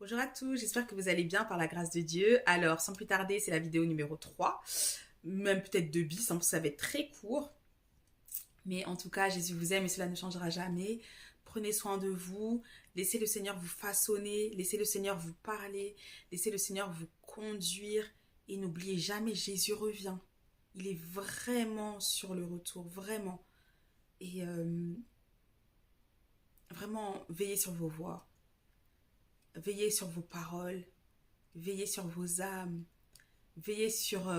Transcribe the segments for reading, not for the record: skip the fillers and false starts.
Bonjour à tous, j'espère que vous allez bien par la grâce de Dieu. Alors, sans plus tarder, c'est la vidéo numéro 3, même peut-être 2 bis, ça va être très court. Mais en tout cas, Jésus vous aime et cela ne changera jamais. Prenez soin de vous, laissez le Seigneur vous façonner, laissez le Seigneur vous parler, laissez le Seigneur vous conduire. Et n'oubliez jamais, Jésus revient. Il est vraiment sur le retour, vraiment. Et vraiment, veillez sur vos voix. Veillez sur vos paroles, veillez sur vos âmes, veillez sur,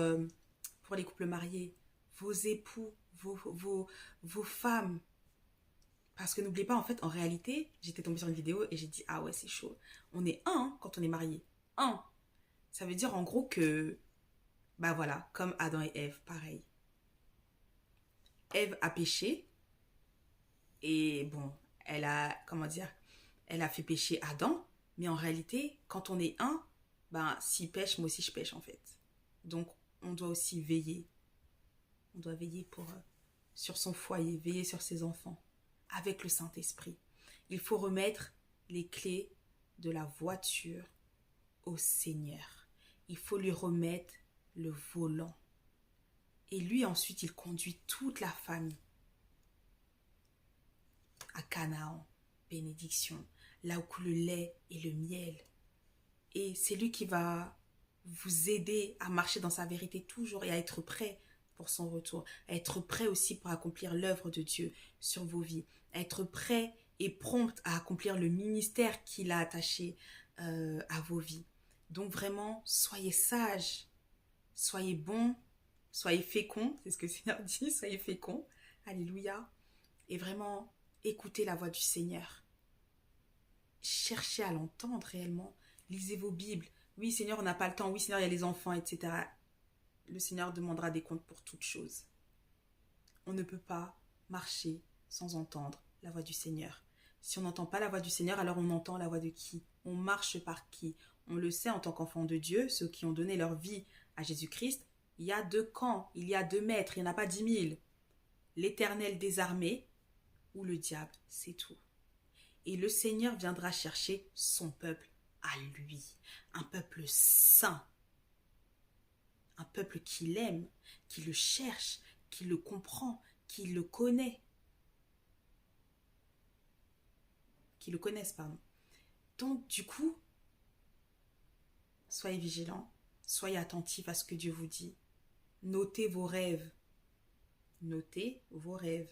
pour les couples mariés, vos époux, vos femmes. Parce que n'oubliez pas, en fait, en réalité, j'étais tombée sur une vidéo et j'ai dit, ah ouais, c'est chaud. On est un hein, quand on est marié. Un. Ça veut dire en gros que, bah voilà, comme Adam et Ève, pareil. Ève a péché et bon, elle a, comment dire, elle a fait pécher Adam. Mais en réalité, quand on est un, ben, s'il pêche, moi aussi je pêche en fait. Donc, on doit aussi veiller. On doit veiller sur son foyer, veiller sur ses enfants, avec le Saint-Esprit. Il faut remettre les clés de la voiture au Seigneur. Il faut lui remettre le volant. Et lui, ensuite, il conduit toute la famille à Canaan, bénédiction, là où coule le lait et le miel. Et c'est lui qui va vous aider à marcher dans sa vérité toujours et à être prêt pour son retour, à être prêt aussi pour accomplir l'œuvre de Dieu sur vos vies, à être prêt et prompt à accomplir le ministère qu'il a attaché à vos vies. Donc vraiment, soyez sages, soyez bons, soyez féconds, c'est ce que le Seigneur dit, soyez féconds, alléluia, et vraiment écoutez la voix du Seigneur. Cherchez à l'entendre réellement. Lisez vos Bibles. Oui, Seigneur, on n'a pas le temps. Oui, Seigneur, il y a les enfants, etc. Le Seigneur demandera des comptes pour toutes choses. On ne peut pas marcher sans entendre la voix du Seigneur. Si on n'entend pas la voix du Seigneur, alors on entend la voix de qui? On marche par qui? On le sait en tant qu'enfants de Dieu, ceux qui ont donné leur vie à Jésus-Christ, il y a 2 camps, il y a 2 maîtres, il n'y en a pas 10 000. L'Éternel des armées ou le diable, c'est tout. Et le Seigneur viendra chercher son peuple à lui. Un peuple saint. Un peuple qui l'aime, qui le cherche, qui le comprend, qui le connaît. Qui le connaissent, pardon. Donc, du coup, soyez vigilants, soyez attentifs à ce que Dieu vous dit. Notez vos rêves. Notez vos rêves.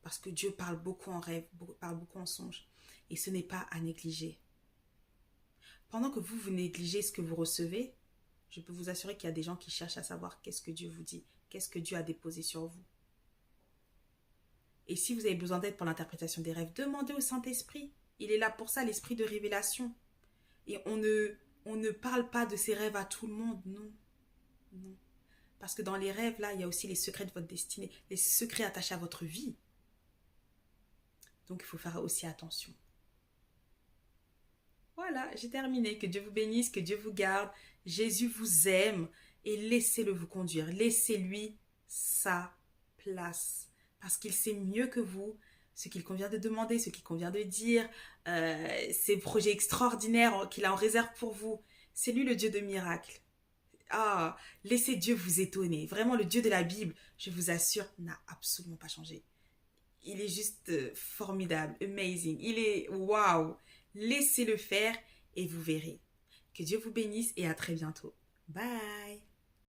Parce que Dieu parle beaucoup en rêve, parle beaucoup en songe. Et ce n'est pas à négliger. Pendant que vous négligez ce que vous recevez, je peux vous assurer qu'il y a des gens qui cherchent à savoir qu'est-ce que Dieu vous dit, qu'est-ce que Dieu a déposé sur vous. Et si vous avez besoin d'aide pour l'interprétation des rêves, demandez au Saint-Esprit. Il est là pour ça, l'esprit de révélation. Et on ne parle pas de ces rêves à tout le monde, non. Non. Parce que dans les rêves, là, il y a aussi les secrets de votre destinée, les secrets attachés à votre vie. Donc, il faut faire aussi attention. Voilà, j'ai terminé. Que Dieu vous bénisse, que Dieu vous garde. Jésus vous aime et laissez-le vous conduire. Laissez-lui sa place. Parce qu'il sait mieux que vous ce qu'il convient de demander, ce qu'il convient de dire, ses projets extraordinaires qu'il a en réserve pour vous. C'est lui le Dieu de miracles. Ah, laissez Dieu vous étonner. Vraiment, le Dieu de la Bible, je vous assure, n'a absolument pas changé. Il est juste formidable, amazing. Il est waouh. Laissez-le faire et vous verrez. Que Dieu vous bénisse et à très bientôt. Bye.